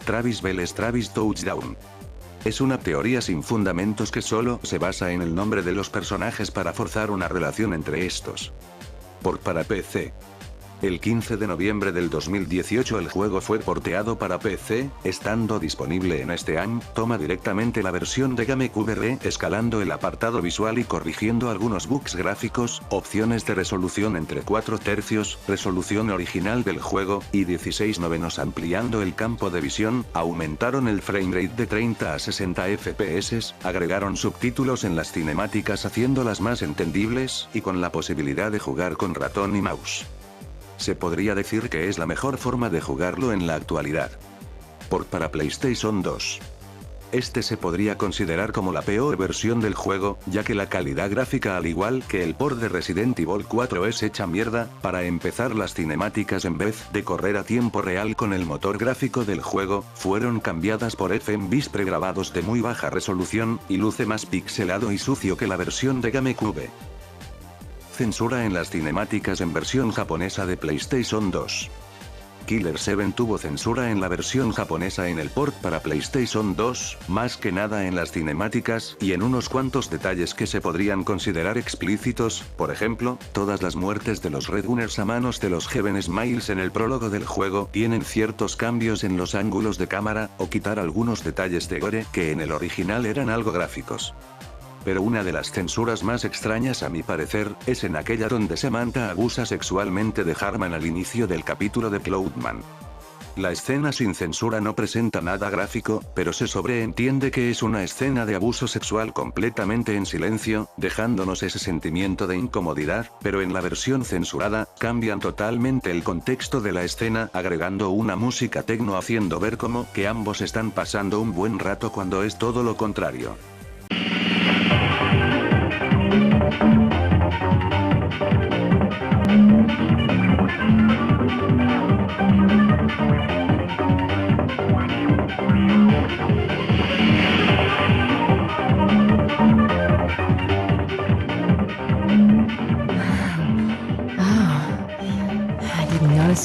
Travis Vélez Travis Touchdown. Es una teoría sin fundamentos que solo se basa en el nombre de los personajes para forzar una relación entre estos. Port para PC. El 15 de noviembre del 2018 el juego fue porteado para PC, estando disponible en Steam. Toma directamente la versión de GameCube, escalando el apartado visual y corrigiendo algunos bugs gráficos, opciones de resolución entre 4/3, resolución original del juego, y 16:9 ampliando el campo de visión, aumentaron el framerate de 30 a 60 FPS, agregaron subtítulos en las cinemáticas haciéndolas más entendibles, y con la posibilidad de jugar con ratón y mouse. Se podría decir que es la mejor forma de jugarlo en la actualidad. Port para PlayStation 2. Este se podría considerar como la peor versión del juego, ya que la calidad gráfica al igual que el port de Resident Evil 4 es hecha mierda. Para empezar, las cinemáticas en vez de correr a tiempo real con el motor gráfico del juego, fueron cambiadas por FMVs pregrabados de muy baja resolución, y luce más pixelado y sucio que la versión de GameCube. Censura en las cinemáticas en versión japonesa de PlayStation 2. Killer 7 tuvo censura en la versión japonesa en el port para PlayStation 2, más que nada en las cinemáticas y en unos cuantos detalles que se podrían considerar explícitos. Por ejemplo, todas las muertes de los Red Gunners a manos de los Heaven Smiles en el prólogo del juego tienen ciertos cambios en los ángulos de cámara, o quitar algunos detalles de gore que en el original eran algo gráficos. Pero una de las censuras más extrañas a mi parecer, es en aquella donde Samantha abusa sexualmente de Harman al inicio del capítulo de Cloudman. La escena sin censura no presenta nada gráfico, pero se sobreentiende que es una escena de abuso sexual completamente en silencio, dejándonos ese sentimiento de incomodidad, pero en la versión censurada, cambian totalmente el contexto de la escena agregando una música techno haciendo ver como que ambos están pasando un buen rato cuando es todo lo contrario.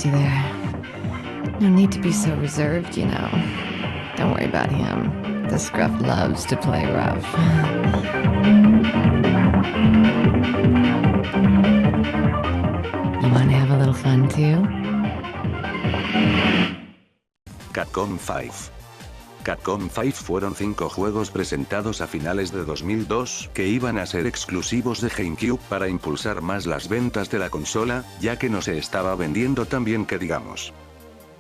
You there. No need to be so reserved, you know. Don't worry about him. The scruff loves to play rough. You wanna have a little fun too? Capcom 5. Capcom 5 fueron 5 juegos presentados a finales de 2002, que iban a ser exclusivos de GameCube para impulsar más las ventas de la consola, ya que no se estaba vendiendo tan bien que digamos.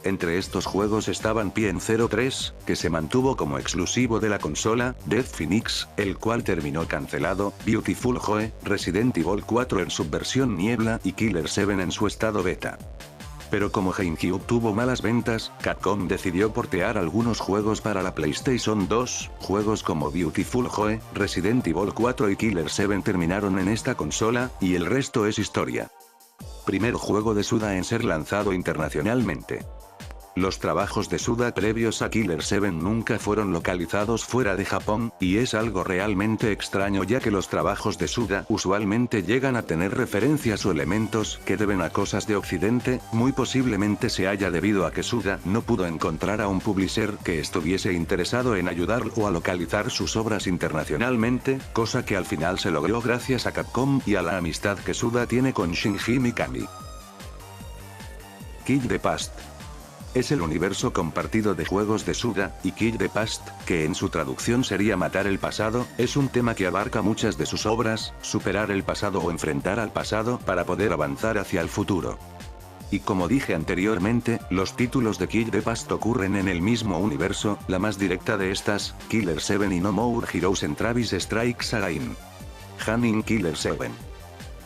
Entre estos juegos estaban Pien 03, que se mantuvo como exclusivo de la consola, Death Phoenix, el cual terminó cancelado, Beautiful Joe, Resident Evil 4 en su versión Niebla y Killer 7 en su estado beta. Pero como GameCube tuvo malas ventas, Capcom decidió portear algunos juegos para la PlayStation 2, juegos como Beautiful Joe, Resident Evil 4 y Killer 7 terminaron en esta consola, y el resto es historia. Primer juego de Suda en ser lanzado internacionalmente. Los trabajos de Suda previos a Killer 7 nunca fueron localizados fuera de Japón, y es algo realmente extraño ya que los trabajos de Suda usualmente llegan a tener referencias o elementos que deben a cosas de Occidente. Muy posiblemente se haya debido a que Suda no pudo encontrar a un publisher que estuviese interesado en ayudarlo a localizar sus obras internacionalmente, cosa que al final se logró gracias a Capcom y a la amistad que Suda tiene con Shinji Mikami. Kill the Past. Es el universo compartido de juegos de Suda, y Kill the Past, que en su traducción sería matar el pasado, es un tema que abarca muchas de sus obras, superar el pasado o enfrentar al pasado para poder avanzar hacia el futuro. Y como dije anteriormente, los títulos de Kill the Past ocurren en el mismo universo, la más directa de estas, Killer 7 y No More Heroes en Travis Strikes Again. Hunting Killer 7.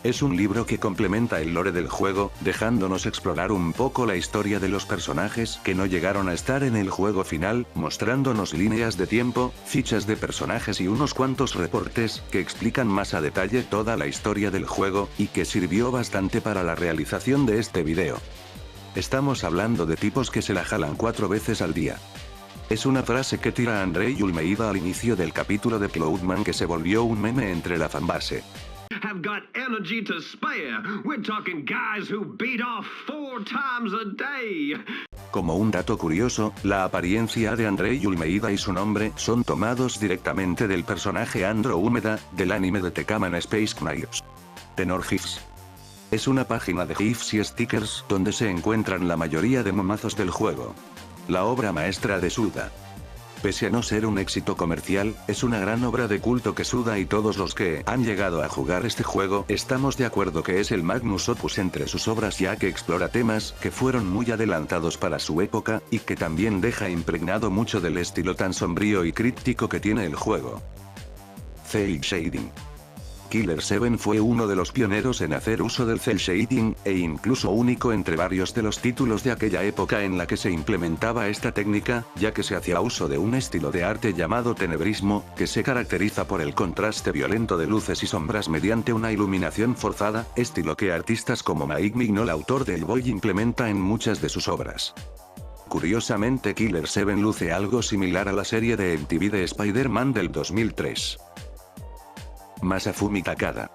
Es un libro que complementa el lore del juego, dejándonos explorar un poco la historia de los personajes que no llegaron a estar en el juego final, mostrándonos líneas de tiempo, fichas de personajes y unos cuantos reportes que explican más a detalle toda la historia del juego, y que sirvió bastante para la realización de este video. Estamos hablando de tipos que se la jalan 4 veces al día. Es una frase que tira Andrei Almeida al inicio del capítulo de Cloudman que se volvió un meme entre la fanbase. have got energy to spare. We're talking guys who beat off 4 times a day. Como un dato curioso, la apariencia de Andrei Ulmeida y su nombre son tomados directamente del personaje Andrómeda, del anime de Tecaman Space Knights. Tenor GIFs. Es una página de GIFs y stickers donde se encuentran la mayoría de momazos del juego. La obra maestra de Suda. Pese a no ser un éxito comercial, es una gran obra de culto que Suda y todos los que han llegado a jugar este juego estamos de acuerdo que es el magnus opus entre sus obras, ya que explora temas que fueron muy adelantados para su época, y que también deja impregnado mucho del estilo tan sombrío y críptico que tiene el juego. Cel Shading. Killer 7 fue uno de los pioneros en hacer uso del cel shading, e incluso único entre varios de los títulos de aquella época en la que se implementaba esta técnica, ya que se hacía uso de un estilo de arte llamado tenebrismo, que se caracteriza por el contraste violento de luces y sombras mediante una iluminación forzada, estilo que artistas como Mike Mignola, autor del Boy, implementa en muchas de sus obras. Curiosamente, Killer 7 luce algo similar a la serie de MTV de Spider-Man del 2003. Masafumi Takada.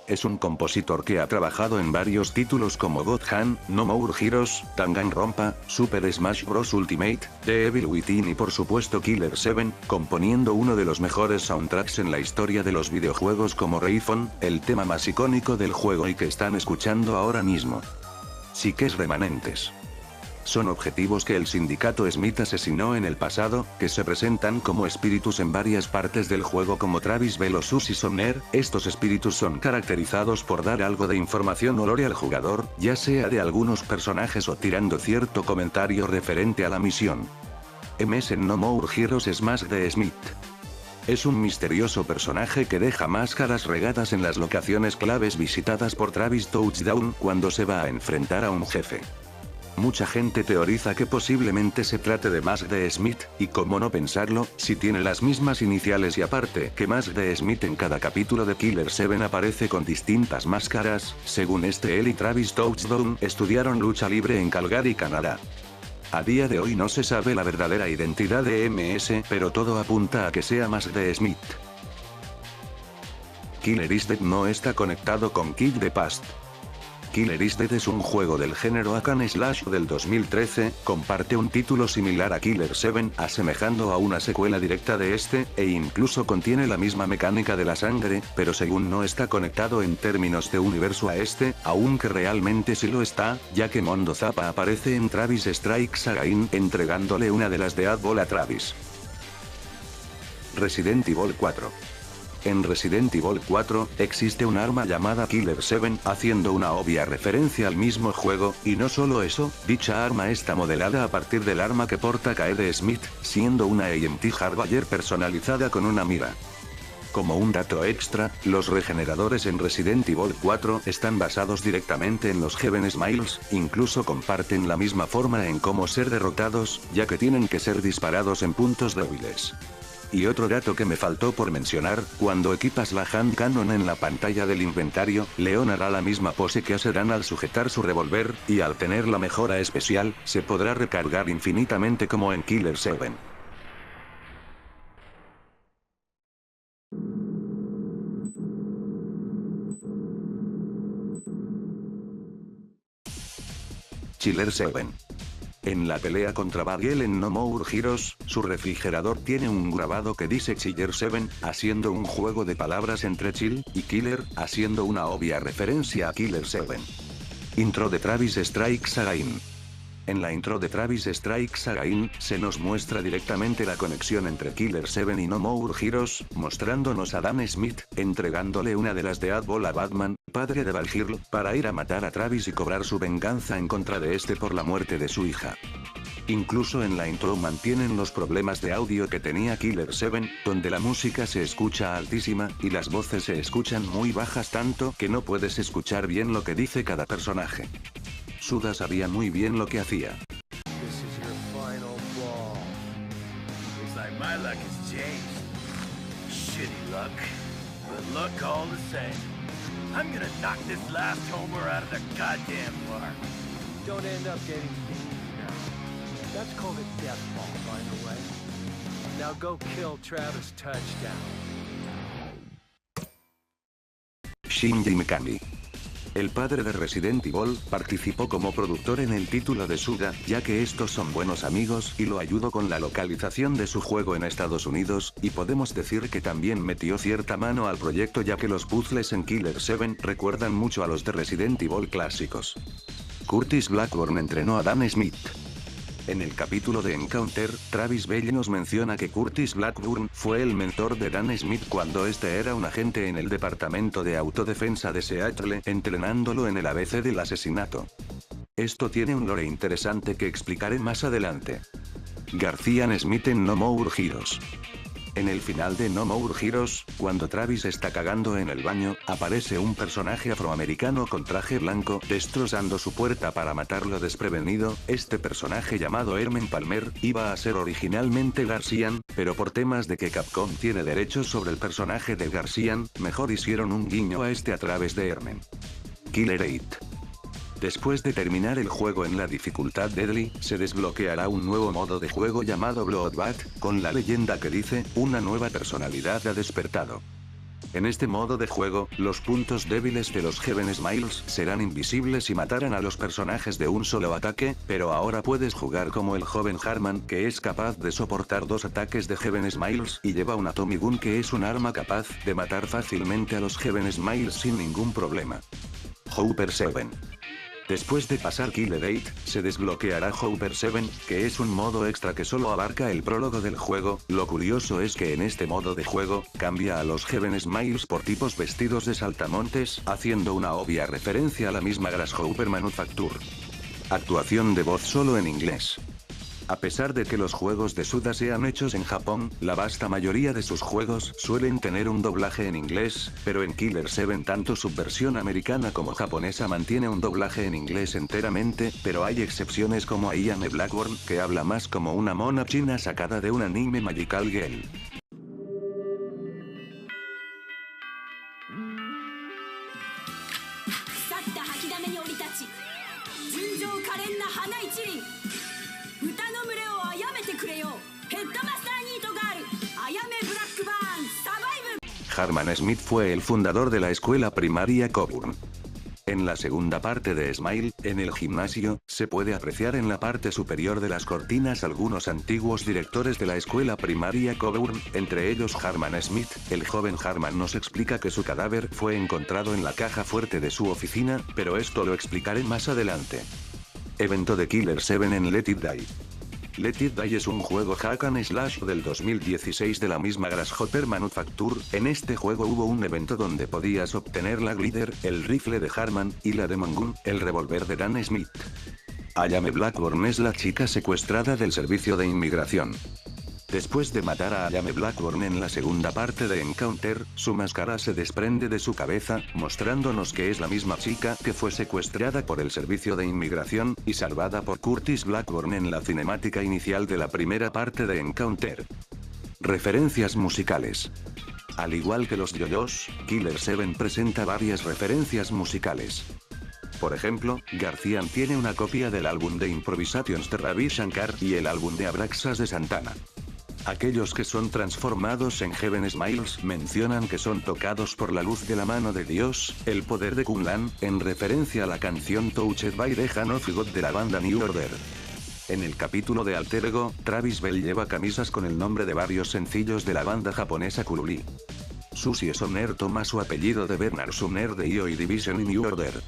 Es un compositor que ha trabajado en varios títulos como God Hand, No More Heroes, Danganronpa, Super Smash Bros. Ultimate, The Evil Within y por supuesto Killer 7, componiendo uno de los mejores soundtracks en la historia de los videojuegos como Rayphone, el tema más icónico del juego y que están escuchando ahora mismo. Psiques remanentes. Son objetivos que el sindicato Smith asesinó en el pasado, que se presentan como espíritus en varias partes del juego como Travis Bell o Susie Somner. Estos espíritus son caracterizados por dar algo de información o lore al jugador, ya sea de algunos personajes o tirando cierto comentario referente a la misión. MS en No More Heroes es Mask de Smith. Es un misterioso personaje que deja máscaras regadas en las locaciones claves visitadas por Travis Touchdown cuando se va a enfrentar a un jefe. Mucha gente teoriza que posiblemente se trate de Mask de Smith, y cómo no pensarlo, si tiene las mismas iniciales y aparte que Mask de Smith en cada capítulo de Killer 7 aparece con distintas máscaras. Según él y Travis Touchdown estudiaron lucha libre en Calgary, Canadá. A día de hoy no se sabe la verdadera identidad de MS, pero todo apunta a que sea Mask de Smith. Killer is Dead no está conectado con Kill the Past. Killer is Dead es un juego del género hack and slash del 2013, comparte un título similar a Killer 7, asemejando a una secuela directa de este, e incluso contiene la misma mecánica de la sangre, pero según no está conectado en términos de universo a este, aunque realmente sí lo está, ya que Mondo Zappa aparece en Travis Strikes Again, entregándole una de las de Adball a Travis. Resident Evil 4. En Resident Evil 4, existe un arma llamada Killer 7, haciendo una obvia referencia al mismo juego, y no solo eso, dicha arma está modelada a partir del arma que porta Kaede Smith, siendo una AMT Hardware personalizada con una mira. Como un dato extra, los regeneradores en Resident Evil 4 están basados directamente en los Heaven Smiles, incluso comparten la misma forma en cómo ser derrotados, ya que tienen que ser disparados en puntos débiles. Y otro dato que me faltó por mencionar, cuando equipas la hand cannon en la pantalla del inventario, Leon hará la misma pose que hacerán al sujetar su revólver, y al tener la mejora especial, se podrá recargar infinitamente como en Killer 7. Chiller 7. En la pelea contra Bagel en No More Heroes, su refrigerador tiene un grabado que dice Chiller 7, haciendo un juego de palabras entre chill y killer, haciendo una obvia referencia a Killer 7. Intro de Travis Strikes Again. En la intro de Travis Strikes Again, se nos muestra directamente la conexión entre Killer 7 y No More Heroes, mostrándonos a Dan Smith, entregándole una de las de Adball a Batman, padre de Valhyrl, para ir a matar a Travis y cobrar su venganza en contra de este por la muerte de su hija. Incluso en la intro mantienen los problemas de audio que tenía Killer 7, donde la música se escucha altísima, y las voces se escuchan muy bajas tanto que no puedes escuchar bien lo que dice cada personaje. Suda sabía muy bien lo que hacía. That's called a death ball, by the way. Now go kill Travis Touchdown. Shinji Mikami. El padre de Resident Evil participó como productor en el título de Suda, ya que estos son buenos amigos y lo ayudó con la localización de su juego en Estados Unidos, y podemos decir que también metió cierta mano al proyecto ya que los puzzles en Killer 7 recuerdan mucho a los de Resident Evil clásicos. Curtis Blackburn entrenó a Dan Smith. En el capítulo de Encounter, Travis Bell nos menciona que Curtis Blackburn fue el mentor de Dan Smith cuando este era un agente en el departamento de autodefensa de Seattle, entrenándolo en el ABC del asesinato. Esto tiene un lore interesante que explicaré más adelante. García Smith en No More Heroes. En el final de No More Heroes, cuando Travis está cagando en el baño, aparece un personaje afroamericano con traje blanco, destrozando su puerta para matarlo desprevenido. Este personaje llamado Herman Palmer, iba a ser originalmente Garcian, pero por temas de que Capcom tiene derechos sobre el personaje de Garcian, mejor hicieron un guiño a este a través de Herman. Killer 8. Después de terminar el juego en la dificultad Deadly, se desbloqueará un nuevo modo de juego llamado Bloodbath, con la leyenda que dice, una nueva personalidad ha despertado. En este modo de juego, los puntos débiles de los Heaven Smiles serán invisibles y matarán a los personajes de un solo ataque, pero ahora puedes jugar como el joven Harman, que es capaz de soportar 2 ataques de Heaven Smiles y lleva una Tommy Gun que es un arma capaz de matar fácilmente a los Heaven Smiles sin ningún problema. Hooper 7. Después de pasar Killer 8, se desbloqueará Hooper 7, que es un modo extra que solo abarca el prólogo del juego. Lo curioso es que en este modo de juego, cambia a los Heaven Smiles por tipos vestidos de saltamontes, haciendo una obvia referencia a la misma Grasshopper Manufacture. Actuación de voz solo en inglés. A pesar de que los juegos de Suda sean hechos en Japón, la vasta mayoría de sus juegos suelen tener un doblaje en inglés, pero en Killer 7 tanto su versión americana como japonesa mantiene un doblaje en inglés enteramente, pero hay excepciones como Ian Blackburn, que habla más como una mona china sacada de un anime Magical Girl. Harman Smith fue el fundador de la escuela primaria Coburn. En la segunda parte de Smile, en el gimnasio, se puede apreciar en la parte superior de las cortinas algunos antiguos directores de la escuela primaria Coburn, entre ellos Harman Smith. El joven Harman nos explica que su cadáver fue encontrado en la caja fuerte de su oficina, pero esto lo explicaré más adelante. Evento de Killer 7 en Let It Die. Let It Die es un juego hack and slash del 2016 de la misma Grasshopper Manufacture. En este juego hubo un evento donde podías obtener la glider, el rifle de Harman, y la Demon Gun, el revólver de Dan Smith. Ayame Blackburn es la chica secuestrada del servicio de inmigración. Después de matar a Ayame Blackburn en la segunda parte de Encounter, su máscara se desprende de su cabeza, mostrándonos que es la misma chica que fue secuestrada por el servicio de inmigración, y salvada por Curtis Blackburn en la cinemática inicial de la primera parte de Encounter. Referencias musicales. Al igual que los yoyos, Killer 7 presenta varias referencias musicales. Por ejemplo, Garcian tiene una copia del álbum de Improvisations de Ravi Shankar y el álbum de Abraxas de Santana. Aquellos que son transformados en Heaven Smiles mencionan que son tocados por la luz de la mano de Dios, el poder de Kunlan, en referencia a la canción Touched by the Hand of God de la banda New Order. En el capítulo de Alter Ego, Travis Bell lleva camisas con el nombre de varios sencillos de la banda japonesa Kuruli. Susie Sumner toma su apellido de Bernard Sumner de Joy Division y New Order.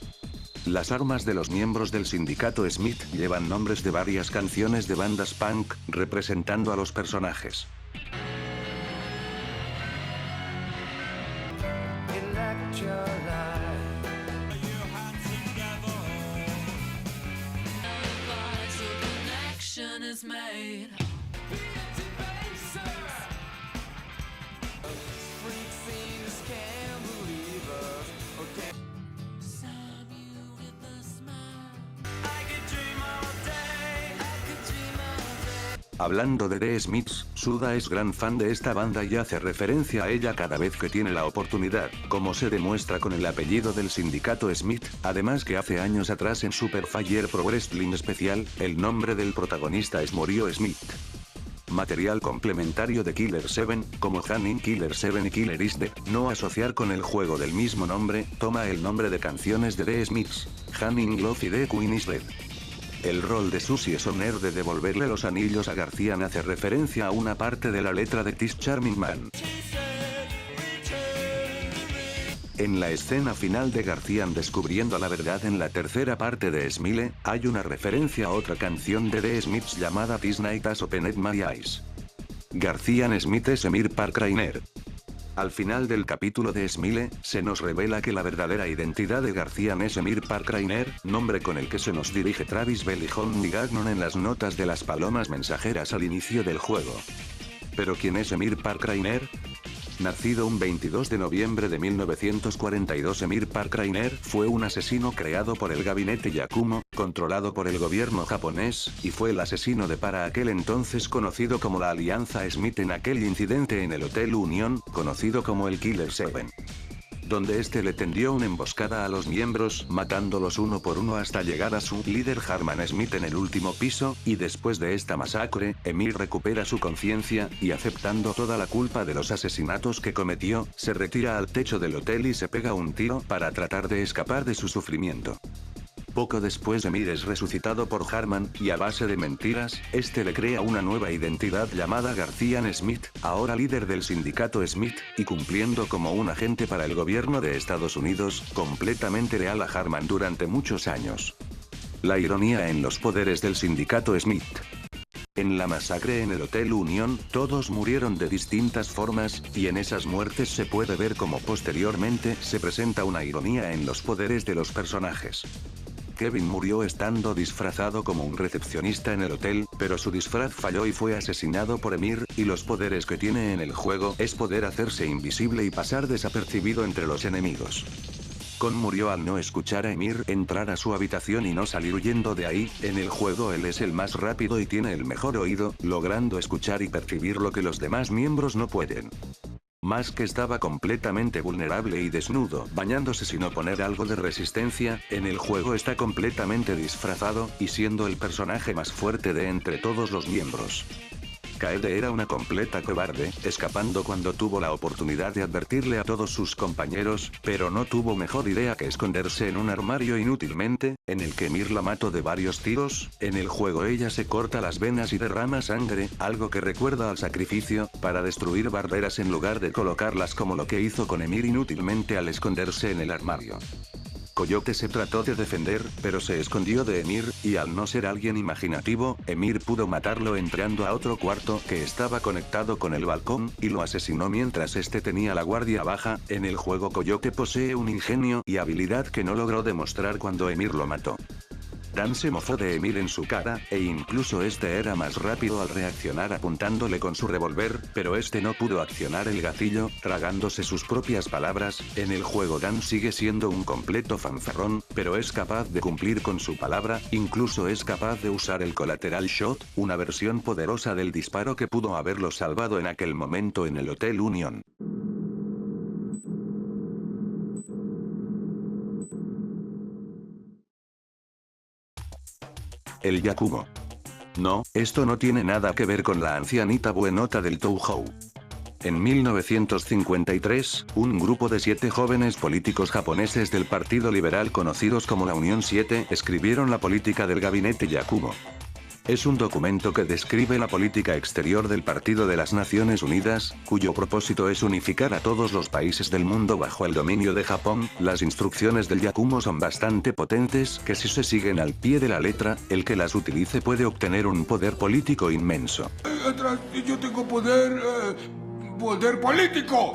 Las armas de los miembros del sindicato Smith llevan nombres de varias canciones de bandas punk, representando a los personajes. Hablando de The Smiths, Suda es gran fan de esta banda y hace referencia a ella cada vez que tiene la oportunidad, como se demuestra con el apellido del sindicato Smith, además que hace años atrás en Super Fire Pro Wrestling Special, el nombre del protagonista es Morio Smith. Material complementario de Killer 7, como Hanning Killer 7 y Killer is Dead. No asociar con el juego del mismo nombre, toma el nombre de canciones de The Smiths, Hanning Love y The Queen is Dead. El rol de Susie Sonner de devolverle los anillos a Garcian hace referencia a una parte de la letra de This Charming Man. En la escena final de Garcian descubriendo la verdad en la tercera parte de Smile, hay una referencia a otra canción de The Smiths llamada This Night Has Opened My Eyes. Garcian Smith es Emir Parkrainer. Al final del capítulo de Smile, se nos revela que la verdadera identidad de Garcian es Emir Parkrainer, nombre con el que se nos dirige Travis Bell y Honey Gagnon en las notas de las palomas mensajeras al inicio del juego. ¿Pero quién es Emir Parkrainer? Nacido un 22 de noviembre de 1942, Emir Parkrainer fue un asesino creado por el gabinete Yakumo, controlado por el gobierno japonés, y fue el asesino de para aquel entonces conocido como la Alianza Smith en aquel incidente en el Hotel Union, conocido como el Killer 7. Donde este le tendió una emboscada a los miembros, matándolos uno por uno hasta llegar a su líder Harman Smith en el último piso, y después de esta masacre, Emir recupera su conciencia, y aceptando toda la culpa de los asesinatos que cometió, se retira al techo del hotel y se pega un tiro para tratar de escapar de su sufrimiento. Poco después Emir es resucitado por Harman, y a base de mentiras, este le crea una nueva identidad llamada Garcian Smith, ahora líder del sindicato Smith, y cumpliendo como un agente para el gobierno de Estados Unidos, completamente leal a Harman durante muchos años. La ironía en los poderes del sindicato Smith. En la masacre en el Hotel Union, todos murieron de distintas formas, y en esas muertes se puede ver cómo posteriormente se presenta una ironía en los poderes de los personajes. Kevin murió estando disfrazado como un recepcionista en el hotel, pero su disfraz falló y fue asesinado por Emir, y los poderes que tiene en el juego es poder hacerse invisible y pasar desapercibido entre los enemigos. Kon murió al no escuchar a Emir entrar a su habitación y no salir huyendo de ahí. En el juego él es el más rápido y tiene el mejor oído, logrando escuchar y percibir lo que los demás miembros no pueden. Más que estaba completamente vulnerable y desnudo, bañándose sin oponer algo de resistencia, en el juego está completamente disfrazado, y siendo el personaje más fuerte de entre todos los miembros. Kaede era una completa cobarde, escapando cuando tuvo la oportunidad de advertirle a todos sus compañeros, pero no tuvo mejor idea que esconderse en un armario inútilmente, en el que Emir la mató de varios tiros. En el juego ella se corta las venas y derrama sangre, algo que recuerda al sacrificio, para destruir barreras en lugar de colocarlas como lo que hizo con Emir inútilmente al esconderse en el armario. Coyote se trató de defender, pero se escondió de Emir, y al no ser alguien imaginativo, Emir pudo matarlo entrando a otro cuarto que estaba conectado con el balcón, y lo asesinó mientras este tenía la guardia baja. En el juego Coyote posee un ingenio y habilidad que no logró demostrar cuando Emir lo mató. Dan se mofó de Emir en su cara, e incluso este era más rápido al reaccionar apuntándole con su revólver, pero este no pudo accionar el gatillo, tragándose sus propias palabras. En el juego Dan sigue siendo un completo fanfarrón, pero es capaz de cumplir con su palabra, incluso es capaz de usar el collateral shot, una versión poderosa del disparo que pudo haberlo salvado en aquel momento en el Hotel Union. El Yakumo. No, esto no tiene nada que ver con la ancianita buenota del Touhou. En 1953, un grupo de 7 jóvenes políticos japoneses del Partido Liberal conocidos como la Unión 7 escribieron la política del gabinete Yakumo. Es un documento que describe la política exterior del Partido de las Naciones Unidas, cuyo propósito es unificar a todos los países del mundo bajo el dominio de Japón. Las instrucciones del Yakumo son bastante potentes, que si se siguen al pie de la letra, el que las utilice puede obtener un poder político inmenso. Yo tengo poder político.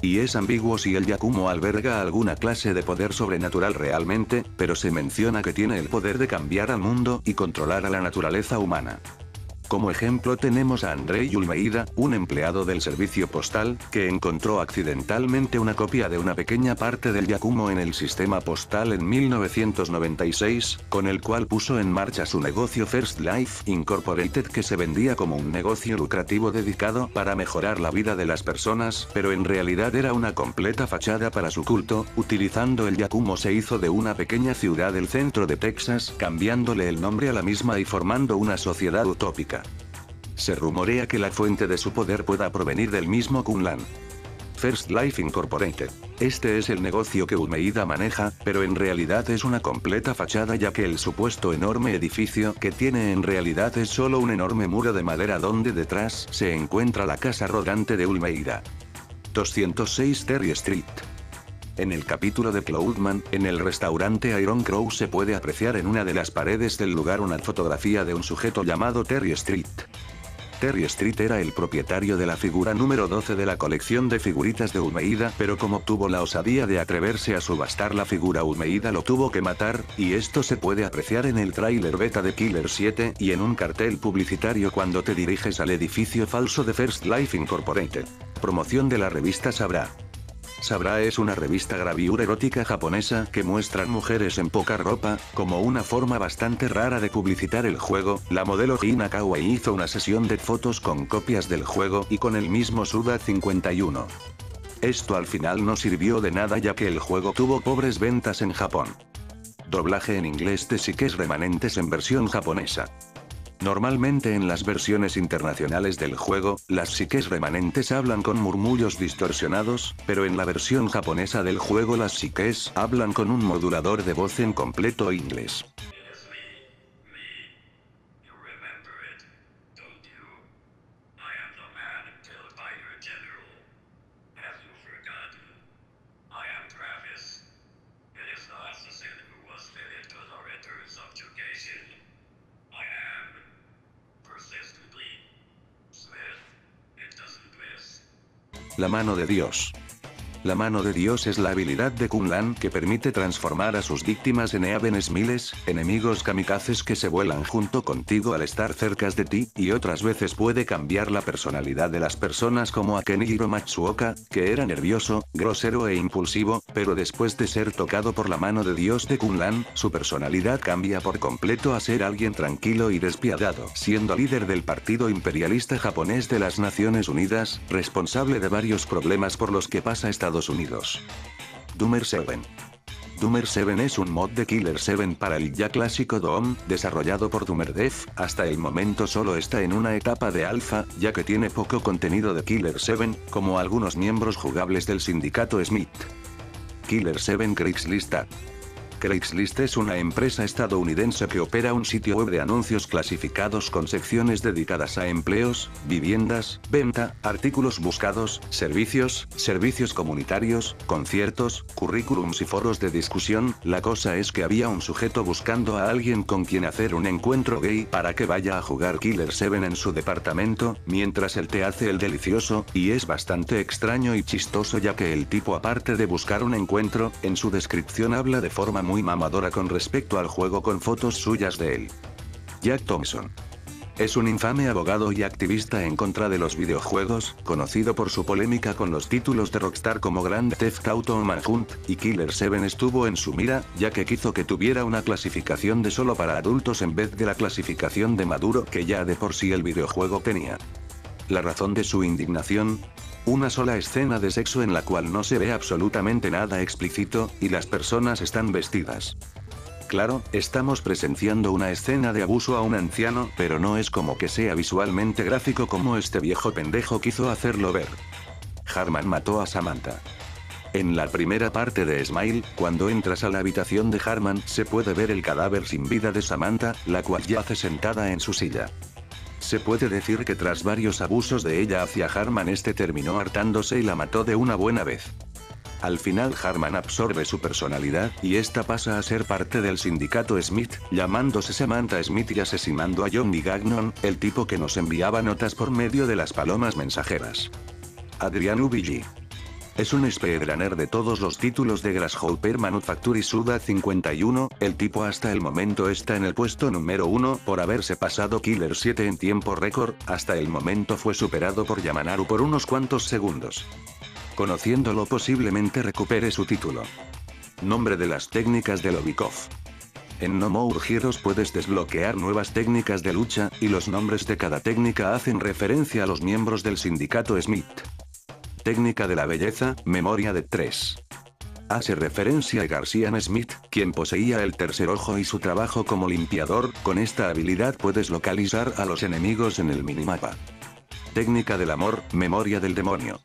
Y es ambiguo si el Yakumo alberga alguna clase de poder sobrenatural realmente, pero se menciona que tiene el poder de cambiar al mundo y controlar a la naturaleza humana. Como ejemplo tenemos a Andrei Ulmeida, un empleado del servicio postal, que encontró accidentalmente una copia de una pequeña parte del Yakumo en el sistema postal en 1996, con el cual puso en marcha su negocio First Life Incorporated, que se vendía como un negocio lucrativo dedicado para mejorar la vida de las personas, pero en realidad era una completa fachada para su culto. Utilizando el Yakumo se hizo de una pequeña ciudad del centro de Texas, cambiándole el nombre a la misma y formando una sociedad utópica. Se rumorea que la fuente de su poder pueda provenir del mismo Kunlun. First Life Incorporated. Este es el negocio que Ulmeida maneja, pero en realidad es una completa fachada, ya que el supuesto enorme edificio que tiene en realidad es solo un enorme muro de madera donde detrás se encuentra la casa arrogante de Ulmeida. 206 Terry Street. En el capítulo de Cloudman, en el restaurante Iron Crow se puede apreciar en una de las paredes del lugar una fotografía de un sujeto llamado Terry Street. Terry Street era el propietario de la figura número 12 de la colección de figuritas de Ulmeida, pero como tuvo la osadía de atreverse a subastar la figura, Ulmeida lo tuvo que matar, y esto se puede apreciar en el tráiler beta de Killer 7 y en un cartel publicitario cuando te diriges al edificio falso de First Life Incorporated. Promoción de la revista Sabra. Sabra es una revista gravure erótica japonesa que muestran mujeres en poca ropa, como una forma bastante rara de publicitar el juego. La modelo Hina Kawai hizo una sesión de fotos con copias del juego y con el mismo Suda 51. Esto al final no sirvió de nada, ya que el juego tuvo pobres ventas en Japón. Doblaje en inglés de psiques remanentes en versión japonesa. Normalmente en las versiones internacionales del juego, las psiques remanentes hablan con murmullos distorsionados, pero en la versión japonesa del juego las psiques hablan con un modulador de voz en completo inglés. La mano de Dios. La mano de Dios es la habilidad de Kunlun que permite transformar a sus víctimas en Eabenes miles, enemigos kamikazes que se vuelan junto contigo al estar cerca de ti, y otras veces puede cambiar la personalidad de las personas, como a Kenihiro Matsuoka, que era nervioso, grosero e impulsivo, pero después de ser tocado por la mano de Dios de Kunlun, su personalidad cambia por completo a ser alguien tranquilo y despiadado, siendo líder del Partido Imperialista Japonés de las Naciones Unidas, responsable de varios problemas por los que pasa Estados Unidos. Doomer 7. Doomer 7 es un mod de Killer 7 para el ya clásico Doom, desarrollado por DoomerDev. Hasta el momento solo está en una etapa de alfa, ya que tiene poco contenido de Killer 7, como algunos miembros jugables del sindicato Smith. Killer 7 Craigslist. Craigslist es una empresa estadounidense que opera un sitio web de anuncios clasificados con secciones dedicadas a empleos, viviendas, venta, artículos buscados, servicios comunitarios, conciertos, currículums y foros de discusión. La cosa es que había un sujeto buscando a alguien con quien hacer un encuentro gay para que vaya a jugar Killer 7 en su departamento, mientras él te hace el delicioso, y es bastante extraño y chistoso, ya que el tipo, aparte de buscar un encuentro, en su descripción habla de forma muy mamadora con respecto al juego con fotos suyas de él. Jack Thompson. Es un infame abogado y activista en contra de los videojuegos, conocido por su polémica con los títulos de Rockstar como Grand Theft Auto o Manhunt, y Killer 7 estuvo en su mira, ya que quiso que tuviera una clasificación de solo para adultos en vez de la clasificación de maduro que ya de por sí el videojuego tenía. La razón de su indignación: una sola escena de sexo en la cual no se ve absolutamente nada explícito, y las personas están vestidas. Claro, estamos presenciando una escena de abuso a un anciano, pero no es como que sea visualmente gráfico como este viejo pendejo quiso hacerlo ver. Harman mató a Samantha. En la primera parte de Smile, cuando entras a la habitación de Harman, se puede ver el cadáver sin vida de Samantha, la cual yace sentada en su silla. Se puede decir que tras varios abusos de ella hacia Harman, este terminó hartándose y la mató de una buena vez. Al final Harman absorbe su personalidad, y esta pasa a ser parte del sindicato Smith, llamándose Samantha Smith y asesinando a Johnny Gagnon, el tipo que nos enviaba notas por medio de las palomas mensajeras. Adrian Ubigi. Es un speedrunner de todos los títulos de Grasshopper Manufacture Suda 51, el tipo hasta el momento está en el puesto número 1 por haberse pasado Killer 7 en tiempo récord, hasta el momento fue superado por Yamanaru por unos cuantos segundos. Conociéndolo posiblemente recupere su título. Nombre de las técnicas de Lobikov. En No More Heroes puedes desbloquear nuevas técnicas de lucha, y los nombres de cada técnica hacen referencia a los miembros del sindicato Smith. Técnica de la belleza, memoria de 3. Hace referencia a Garcian Smith, quien poseía el tercer ojo y su trabajo como limpiador. Con esta habilidad puedes localizar a los enemigos en el minimapa. Técnica del amor, memoria del demonio.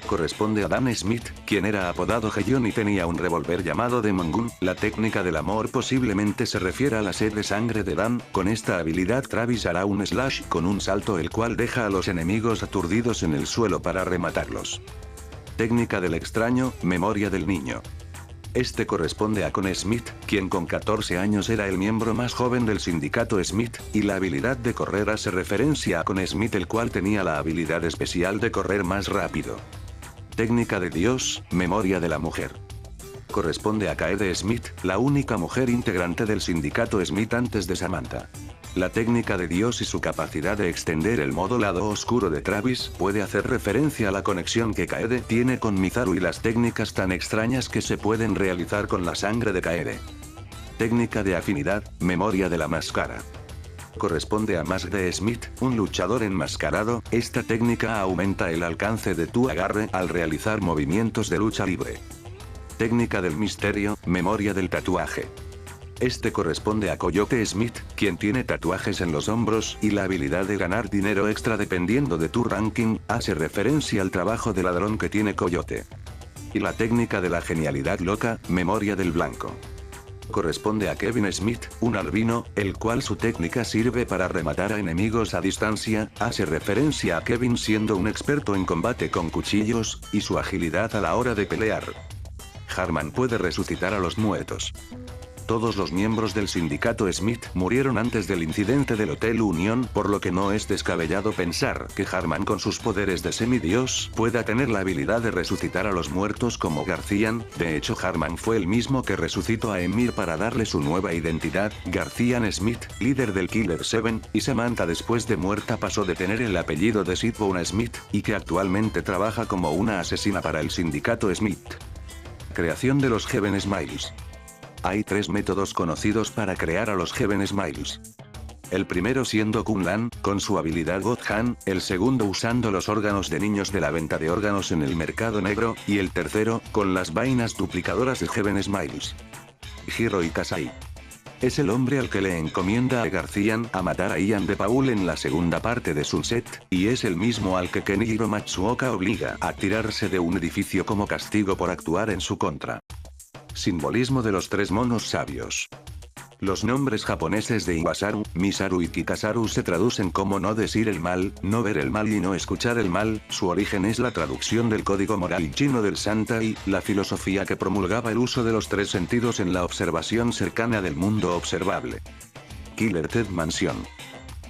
Corresponde a Dan Smith, quien era apodado Heion y tenía un revólver llamado Demon Gun. La técnica del amor posiblemente se refiere a la sed de sangre de Dan. Con esta habilidad Travis hará un slash con un salto el cual deja a los enemigos aturdidos en el suelo para rematarlos. Técnica del extraño, memoria del niño. Este corresponde a Con Smith, quien con 14 años era el miembro más joven del sindicato Smith, y la habilidad de correr hace referencia a Con Smith, el cual tenía la habilidad especial de correr más rápido. Técnica de Dios, memoria de la mujer. Corresponde a Kaede Smith, la única mujer integrante del sindicato Smith antes de Samantha. La técnica de Dios y su capacidad de extender el modo lado oscuro de Travis puede hacer referencia a la conexión que Kaede tiene con Mizaru y las técnicas tan extrañas que se pueden realizar con la sangre de Kaede. Técnica de afinidad, memoria de la máscara. Corresponde a Mask de Smith, un luchador enmascarado. Esta técnica aumenta el alcance de tu agarre al realizar movimientos de lucha libre. Técnica del misterio, memoria del tatuaje. Este corresponde a Coyote Smith, quien tiene tatuajes en los hombros, y la habilidad de ganar dinero extra dependiendo de tu ranking, hace referencia al trabajo de ladrón que tiene Coyote. Y la técnica de la genialidad loca, memoria del blanco. Corresponde a Kevin Smith, un albino, el cual su técnica sirve para rematar a enemigos a distancia. Hace referencia a Kevin siendo un experto en combate con cuchillos, y su agilidad a la hora de pelear. Harman puede resucitar a los muertos. Todos los miembros del sindicato Smith murieron antes del incidente del Hotel Union, por lo que no es descabellado pensar que Harman con sus poderes de semidios pueda tener la habilidad de resucitar a los muertos como Garcian. De hecho, Harman fue el mismo que resucitó a Emir para darle su nueva identidad. Garcian Smith, líder del Killer 7, y Samantha después de muerta pasó de tener el apellido de Sidbone Smith, y que actualmente trabaja como una asesina para el sindicato Smith. Creación de los Heaven Smiles. Hay 3 métodos conocidos para crear a los Heaven Smiles. El primero siendo Kunlan, con su habilidad Godhan, el segundo usando los órganos de niños de la venta de órganos en el mercado negro, y el tercero, con las vainas duplicadoras de Heaven Smiles. Hiroi Kasai. Es el hombre al que le encomienda a Garcian a matar a Ian de Paul en la segunda parte de Sunset, y es el mismo al que Kenihiro Matsuoka obliga a tirarse de un edificio como castigo por actuar en su contra. Simbolismo de los 3 monos sabios. Los nombres japoneses de Iwasaru, Misaru y Kikasaru se traducen como no decir el mal, no ver el mal y no escuchar el mal. Su origen es la traducción del código moral chino del Santai, la filosofía que promulgaba el uso de los 3 sentidos en la observación cercana del mundo observable. Killer Ted Mansion.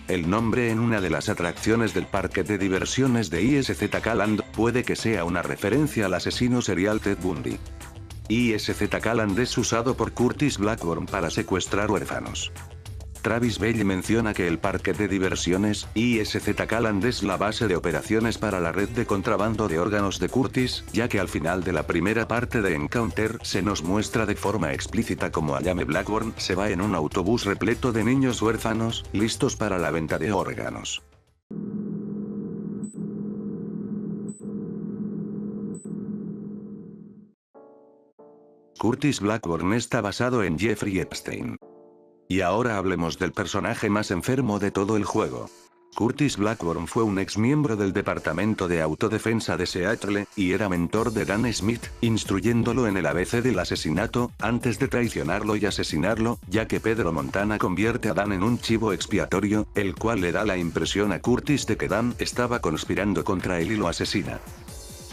El nombre en una de las atracciones del parque de diversiones de ISZK Land puede que sea una referencia al asesino serial Ted Bundy. ISZK Land es usado por Curtis Blackburn para secuestrar huérfanos. Travis Bell menciona que el parque de diversiones, ISZK Land, es la base de operaciones para la red de contrabando de órganos de Curtis, ya que al final de la primera parte de Encounter se nos muestra de forma explícita cómo Ayame Blackburn se va en un autobús repleto de niños huérfanos, listos para la venta de órganos. Curtis Blackburn está basado en Jeffrey Epstein. Y ahora hablemos del personaje más enfermo de todo el juego. Curtis Blackburn fue un ex miembro del Departamento de Autodefensa de Seattle, y era mentor de Dan Smith, instruyéndolo en el ABC del asesinato, antes de traicionarlo y asesinarlo, ya que Pedro Montana convierte a Dan en un chivo expiatorio, el cual le da la impresión a Curtis de que Dan estaba conspirando contra él y lo asesina.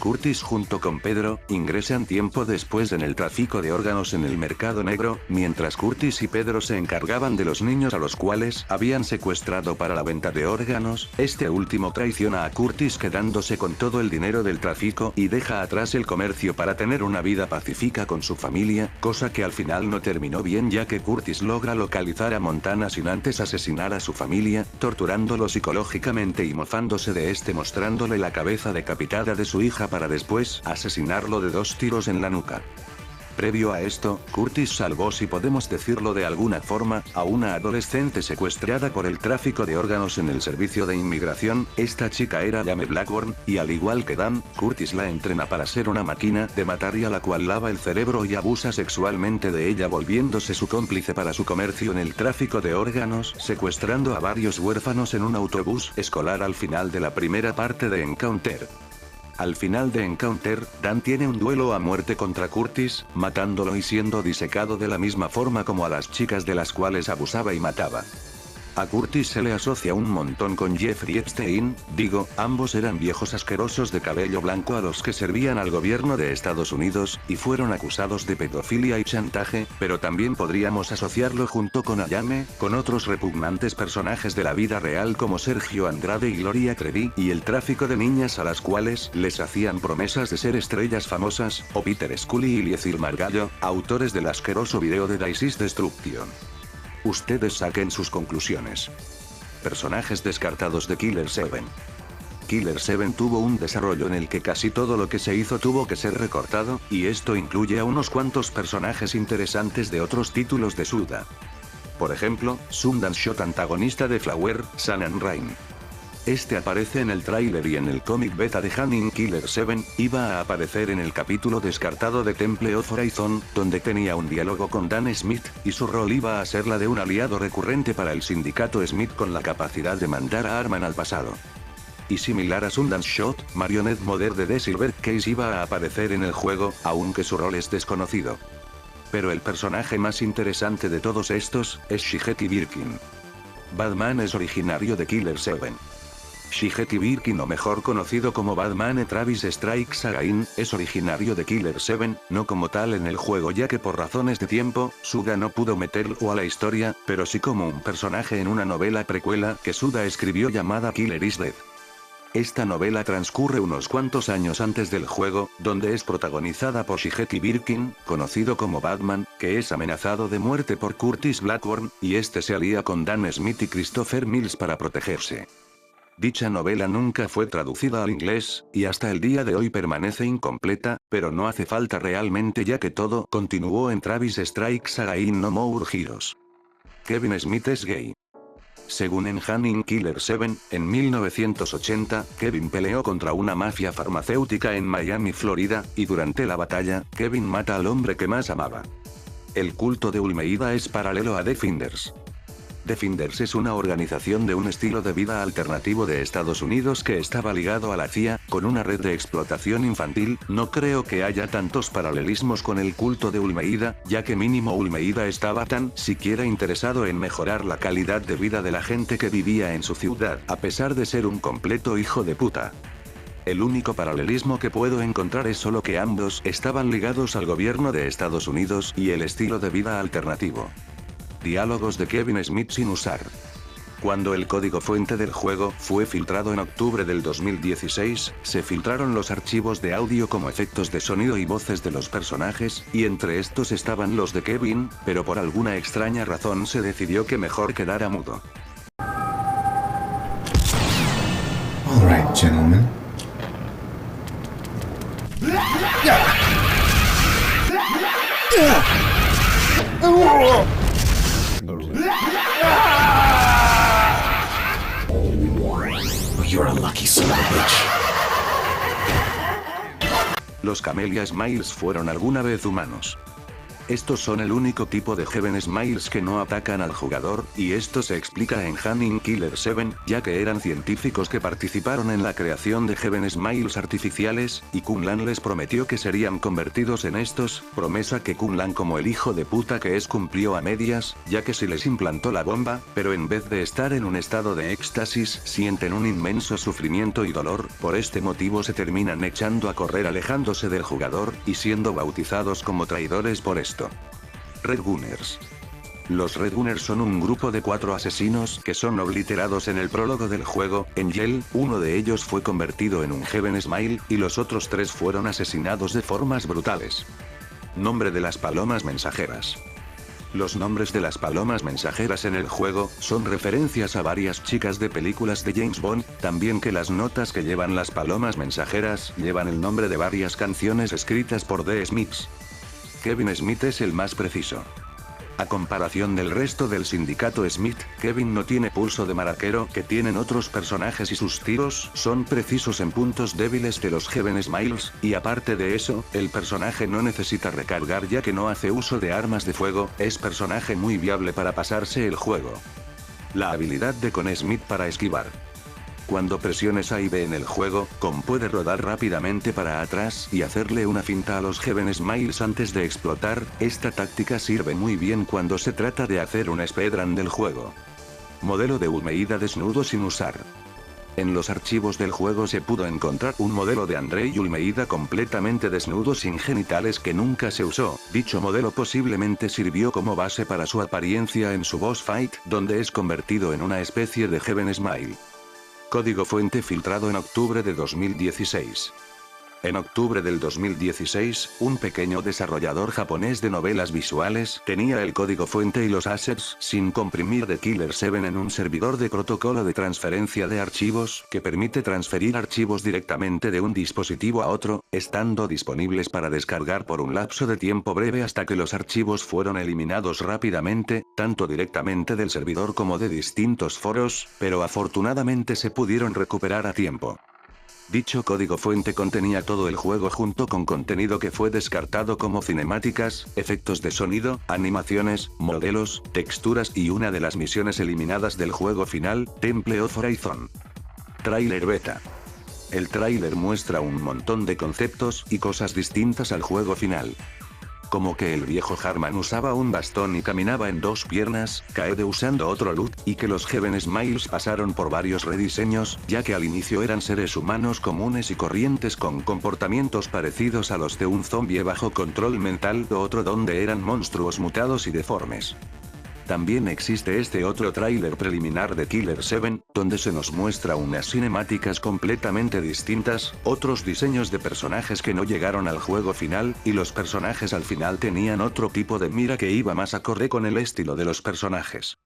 Curtis junto con Pedro, ingresan tiempo después en el tráfico de órganos en el mercado negro, mientras Curtis y Pedro se encargaban de los niños a los cuales habían secuestrado para la venta de órganos. Este último traiciona a Curtis quedándose con todo el dinero del tráfico y deja atrás el comercio para tener una vida pacífica con su familia, cosa que al final no terminó bien ya que Curtis logra localizar a Montana sin antes asesinar a su familia, torturándolo psicológicamente y mofándose de este mostrándole la cabeza decapitada de su hija para después asesinarlo de 2 tiros en la nuca. Previo a esto, Curtis salvó, si podemos decirlo de alguna forma, a una adolescente secuestrada por el tráfico de órganos en el servicio de inmigración. Esta chica era Jaime Blackburn, y al igual que Dan, Curtis la entrena para ser una máquina de matar y a la cual lava el cerebro y abusa sexualmente de ella volviéndose su cómplice para su comercio en el tráfico de órganos, secuestrando a varios huérfanos en un autobús escolar al final de la primera parte de Encounter. Al final de Encounter, Dan tiene un duelo a muerte contra Curtis, matándolo y siendo disecado de la misma forma como a las chicas de las cuales abusaba y mataba. A Curtis se le asocia un montón con Jeffrey Epstein, ambos eran viejos asquerosos de cabello blanco a los que servían al gobierno de Estados Unidos, y fueron acusados de pedofilia y chantaje, pero también podríamos asociarlo junto con Ayame, con otros repugnantes personajes de la vida real como Sergio Andrade y Gloria Trevi, y el tráfico de niñas a las cuales les hacían promesas de ser estrellas famosas, o Peter Scully y Liesl Margallo, autores del asqueroso video de Daisy's Destruction. Ustedes saquen sus conclusiones. Personajes descartados de Killer 7. Killer 7 tuvo un desarrollo en el que casi todo lo que se hizo tuvo que ser recortado, y esto incluye a unos cuantos personajes interesantes de otros títulos de Suda. Por ejemplo, Sundance Shot, antagonista de Flower, Shannon Rain. Este aparece en el tráiler y en el cómic beta de Hunting Killer 7, iba a aparecer en el capítulo descartado de Temple of Horizon, donde tenía un diálogo con Dan Smith, y su rol iba a ser la de un aliado recurrente para el sindicato Smith con la capacidad de mandar a Arman al pasado. Y similar a Sundance Shot, Marionette Mother de The Silver Case iba a aparecer en el juego, aunque su rol es desconocido. Pero el personaje más interesante de todos estos, es Shigeki Birkin. Batman es originario de Killer 7. Shigeki Birkin, o mejor conocido como Batman Travis Strikes Again, es originario de Killer 7, no como tal en el juego ya que por razones de tiempo, Suda no pudo meterlo a la historia, pero sí como un personaje en una novela precuela que Suda escribió llamada Killer is Dead. Esta novela transcurre unos cuantos años antes del juego, donde es protagonizada por Shigeki Birkin, conocido como Batman, que es amenazado de muerte por Curtis Blackburn, y este se alía con Dan Smith y Christopher Mills para protegerse. Dicha novela nunca fue traducida al inglés, y hasta el día de hoy permanece incompleta, pero no hace falta realmente ya que todo continuó en Travis Strikes Again No More Heroes. Kevin Smith es gay. Según en Hunting Killer 7, en 1980, Kevin peleó contra una mafia farmacéutica en Miami, Florida, y durante la batalla, Kevin mata al hombre que más amaba. El culto de Ulmeida es paralelo a Defenders. Defenders es una organización de un estilo de vida alternativo de Estados Unidos que estaba ligado a la CIA, con una red de explotación infantil. No creo que haya tantos paralelismos con el culto de Ulmeida, ya que mínimo Ulmeida estaba tan siquiera interesado en mejorar la calidad de vida de la gente que vivía en su ciudad, a pesar de ser un completo hijo de puta. El único paralelismo que puedo encontrar es solo que ambos estaban ligados al gobierno de Estados Unidos y el estilo de vida alternativo. Diálogos de Kevin Smith sin usar. Cuando el código fuente del juego fue filtrado en octubre del 2016, se filtraron los archivos de audio como efectos de sonido y voces de los personajes, y entre estos estaban los de Kevin, pero por alguna extraña razón se decidió que mejor quedara mudo. All right, gentlemen. You're a lucky son of a bitch. Los Camellia Smiles fueron alguna vez humanos. Estos son el único tipo de Heaven Smiles que no atacan al jugador, y esto se explica en Hunting Killer 7, ya que eran científicos que participaron en la creación de Heaven Smiles artificiales, y Kunlan les prometió que serían convertidos en estos, promesa que Kunlan como el hijo de puta que es cumplió a medias, ya que si les implantó la bomba, pero en vez de estar en un estado de éxtasis, sienten un inmenso sufrimiento y dolor, por este motivo se terminan echando a correr alejándose del jugador, y siendo bautizados como traidores por esto. Red Gunners. Los Red Gunners son un grupo de 4 asesinos que son obliterados en el prólogo del juego. En Yell, uno de ellos fue convertido en un Heaven Smile, y los otros 3 fueron asesinados de formas brutales. Nombre de las palomas mensajeras. Los nombres de las palomas mensajeras en el juego son referencias a varias chicas de películas de James Bond, también que las notas que llevan las palomas mensajeras llevan el nombre de varias canciones escritas por The Smiths. Kevin Smith es el más preciso. A comparación del resto del sindicato Smith, Kevin no tiene pulso de maraquero que tienen otros personajes y sus tiros son precisos en puntos débiles de los Heaven Smiles, y aparte de eso, el personaje no necesita recargar ya que no hace uso de armas de fuego, es personaje muy viable para pasarse el juego. La habilidad de Con Smith para esquivar. Cuando presiones A y B en el juego, Con puede rodar rápidamente para atrás y hacerle una finta a los Heaven Smiles antes de explotar. Esta táctica sirve muy bien cuando se trata de hacer un speedrun del juego. Modelo de Ulmeida desnudo sin usar. En los archivos del juego se pudo encontrar un modelo de Andrei Ulmeida completamente desnudo sin genitales que nunca se usó. Dicho modelo posiblemente sirvió como base para su apariencia en su boss fight, donde es convertido en una especie de Heaven Smile. Código fuente filtrado en octubre de 2016. En octubre del 2016, un pequeño desarrollador japonés de novelas visuales tenía el código fuente y los assets sin comprimir de Killer 7 en un servidor de protocolo de transferencia de archivos que permite transferir archivos directamente de un dispositivo a otro, estando disponibles para descargar por un lapso de tiempo breve hasta que los archivos fueron eliminados rápidamente, tanto directamente del servidor como de distintos foros, pero afortunadamente se pudieron recuperar a tiempo. Dicho código fuente contenía todo el juego junto con contenido que fue descartado como cinemáticas, efectos de sonido, animaciones, modelos, texturas y una de las misiones eliminadas del juego final, Temple of Horizon. Trailer beta. El tráiler muestra un montón de conceptos y cosas distintas al juego final. Como que el viejo Harman usaba un bastón y caminaba en 2 piernas, Kaede usando otro loot, y que los Heaven Smiles pasaron por varios rediseños, ya que al inicio eran seres humanos comunes y corrientes con comportamientos parecidos a los de un zombie bajo control mental o otro donde eran monstruos mutados y deformes. También existe este otro tráiler preliminar de Killer 7, donde se nos muestra unas cinemáticas completamente distintas, otros diseños de personajes que no llegaron al juego final, y los personajes al final tenían otro tipo de mira que iba más acorde con el estilo de los personajes.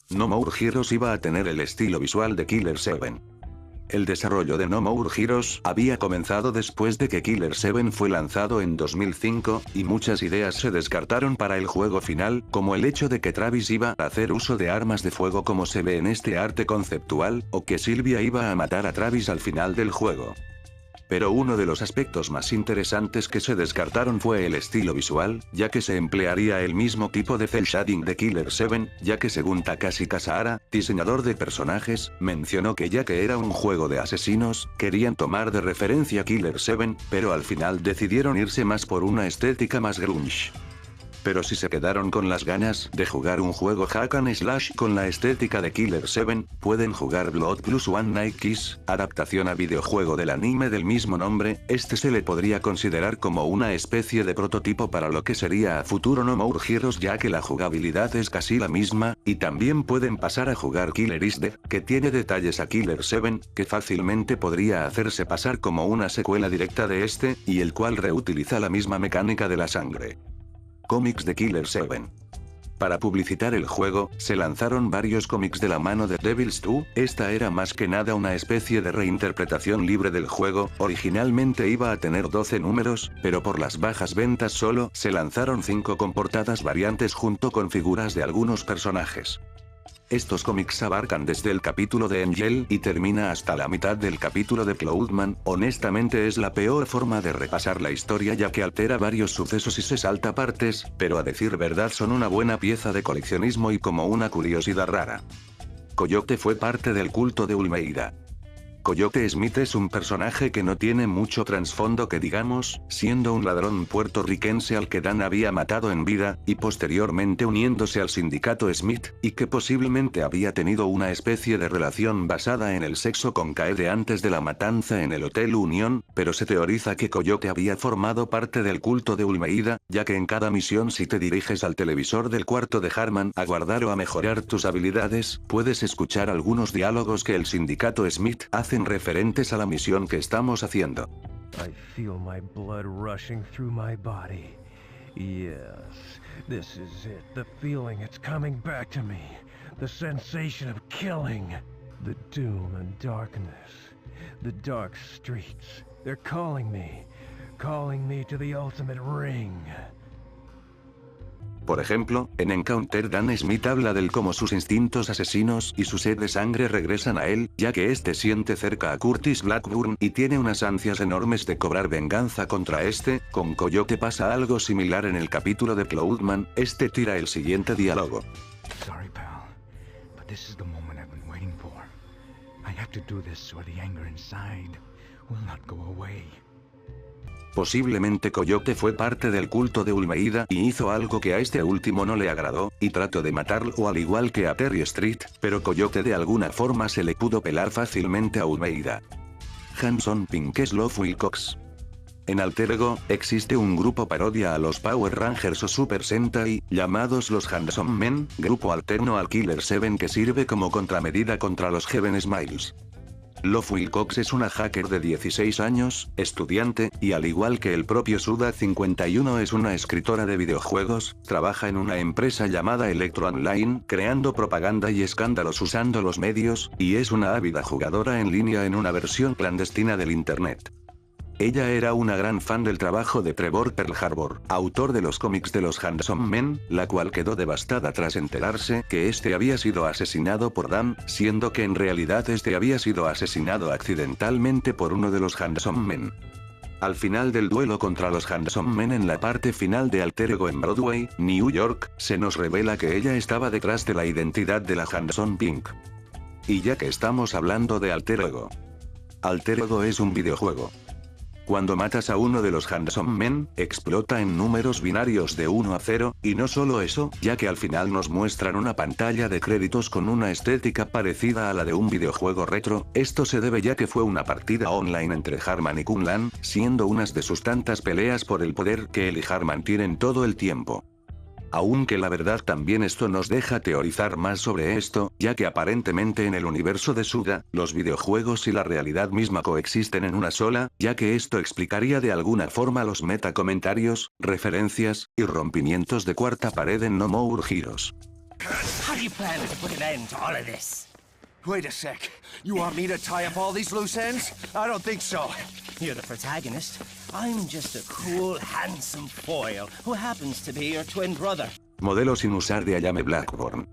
No More Heroes iba a tener el estilo visual de Killer 7. El desarrollo de No More Heroes había comenzado después de que Killer 7 fue lanzado en 2005, y muchas ideas se descartaron para el juego final, como el hecho de que Travis iba a hacer uso de armas de fuego como se ve en este arte conceptual, o que Sylvia iba a matar a Travis al final del juego. Pero uno de los aspectos más interesantes que se descartaron fue el estilo visual, ya que se emplearía el mismo tipo de cel shading de Killer 7, ya que según Takashi Kasahara, diseñador de personajes, mencionó que ya que era un juego de asesinos, querían tomar de referencia Killer 7, pero al final decidieron irse más por una estética más grunge. Pero si se quedaron con las ganas de jugar un juego hack and slash con la estética de Killer 7, pueden jugar Blood Plus One Night Kiss, adaptación a videojuego del anime del mismo nombre. Este se le podría considerar como una especie de prototipo para lo que sería a futuro No More Heroes, ya que la jugabilidad es casi la misma, y también pueden pasar a jugar Killer is Dead, que tiene detalles a Killer 7, que fácilmente podría hacerse pasar como una secuela directa de este, y el cual reutiliza la misma mecánica de la sangre. Cómics de Killer 7. Para publicitar el juego, se lanzaron varios cómics de la mano de Devil's 2, esta era más que nada una especie de reinterpretación libre del juego, originalmente iba a tener 12 números, pero por las bajas ventas solo se lanzaron 5 con portadas variantes junto con figuras de algunos personajes. Estos cómics abarcan desde el capítulo de Angel y termina hasta la mitad del capítulo de Cloudman. Honestamente es la peor forma de repasar la historia, ya que altera varios sucesos y se salta partes, pero a decir verdad son una buena pieza de coleccionismo y como una curiosidad rara. Coyote fue parte del culto de Ulmeida. Coyote Smith es un personaje que no tiene mucho trasfondo que digamos, siendo un ladrón puertorriquense al que Dan había matado en vida, y posteriormente uniéndose al sindicato Smith, y que posiblemente había tenido una especie de relación basada en el sexo con Kaede antes de la matanza en el Hotel Union, pero se teoriza que Coyote había formado parte del culto de Ulmeida, ya que en cada misión si te diriges al televisor del cuarto de Harman a guardar o a mejorar tus habilidades, puedes escuchar algunos diálogos que el sindicato Smith hace referentes a la misión que estamos haciendo. I feel my blood rushing through my body. Yes, this is it. The feeling, it's coming back to me. The sensation of killing. The doom and darkness. The dark streets. They're calling me to the ultimate ring. Por ejemplo, en Encounter Dan Smith habla del cómo sus instintos asesinos y su sed de sangre regresan a él, ya que este siente cerca a Curtis Blackburn y tiene unas ansias enormes de cobrar venganza contra este. Con Coyote pasa algo similar en el capítulo de Cloudman, este tira el siguiente diálogo. Sorry, pal, but this is the moment I've been waiting for. I have to do this so the anger inside will not go away. Posiblemente Coyote fue parte del culto de Ulmeida y hizo algo que a este último no le agradó, y trató de matarlo al igual que a Terry Street, pero Coyote de alguna forma se le pudo pelar fácilmente a Ulmeida. Hanson Pink es Love Wilcox. En Alter Ego, existe un grupo parodia a los Power Rangers o Super Sentai, llamados los Handsome Men, grupo alterno al Killer 7 que sirve como contramedida contra los Heaven Smiles. Love Wilcox es una hacker de 16 años, estudiante, y al igual que el propio Suda 51 es una escritora de videojuegos, trabaja en una empresa llamada Electro Online, creando propaganda y escándalos usando los medios, y es una ávida jugadora en línea en una versión clandestina del internet. Ella era una gran fan del trabajo de Trevor Pearl Harbor, autor de los cómics de los Handsome Men, la cual quedó devastada tras enterarse que este había sido asesinado por Dan, siendo que en realidad este había sido asesinado accidentalmente por uno de los Handsome Men. Al final del duelo contra los Handsome Men en la parte final de Alter Ego en Broadway, New York, se nos revela que ella estaba detrás de la identidad de la Handsome Pink. Y ya que estamos hablando de Alter Ego es un videojuego. Cuando matas a uno de los Handsome Men, explota en números binarios de 1 a 0, y no solo eso, ya que al final nos muestran una pantalla de créditos con una estética parecida a la de un videojuego retro. Esto se debe ya que fue una partida online entre Harman y Kunlan, siendo unas de sus tantas peleas por el poder que él y Harman tienen todo el tiempo. Aunque la verdad también esto nos deja teorizar más sobre esto, ya que aparentemente en el universo de Suda, los videojuegos y la realidad misma coexisten en una sola, ya que esto explicaría de alguna forma los metacomentarios, referencias, y rompimientos de cuarta pared en No More Heroes. How do you plan to put an end to all of this? Wait a sec. You want me to tie up all these loose ends? I don't think so. You're the protagonist. I'm just a cool, handsome foil who happens to be your twin brother. Modelo sin usar de Ayame Blackburn.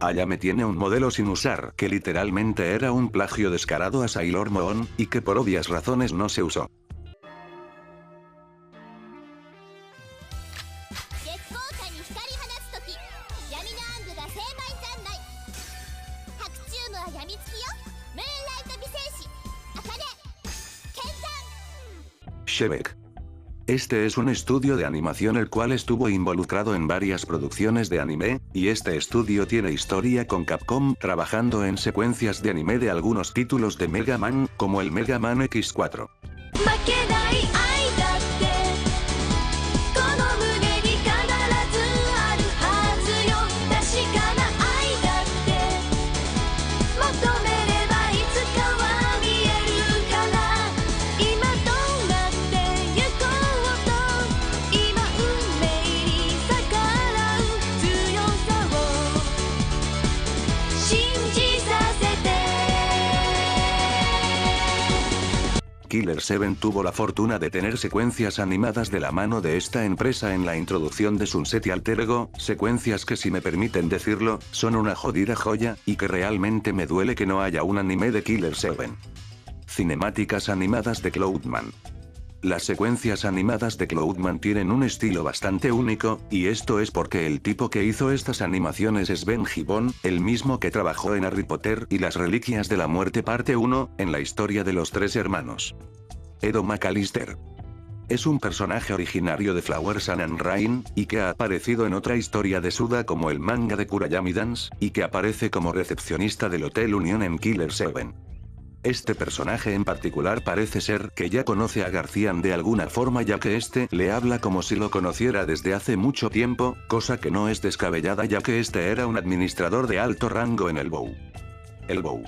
Ayame tiene un modelo sin usar que literalmente era un plagio descarado a Sailor Moon, y que por obvias razones no se usó. Shebek. Este es un estudio de animación el cual estuvo involucrado en varias producciones de anime, y este estudio tiene historia con Capcom, trabajando en secuencias de anime de algunos títulos de Mega Man, como el Mega Man X4. Killer 7 tuvo la fortuna de tener secuencias animadas de la mano de esta empresa en la introducción de Sunset y Alter Ego, secuencias que, si me permiten decirlo, son una jodida joya, y que realmente me duele que no haya un anime de Killer 7. Cinemáticas animadas de Cloudman. Las secuencias animadas de Cloudman tienen un estilo bastante único, y esto es porque el tipo que hizo estas animaciones es Ben Gibbon, el mismo que trabajó en Harry Potter y las Reliquias de la Muerte parte 1, en la historia de los 3 hermanos. Edo McAllister. Es un personaje originario de Flower Sun and Rain, y que ha aparecido en otra historia de Suda como el manga de Kurayami Dance, y que aparece como recepcionista del Hotel Union en Killer 7. Este personaje en particular parece ser que ya conoce a Garcian de alguna forma, ya que este le habla como si lo conociera desde hace mucho tiempo, cosa que no es descabellada ya que este era un administrador de alto rango en el BOW. El BOW.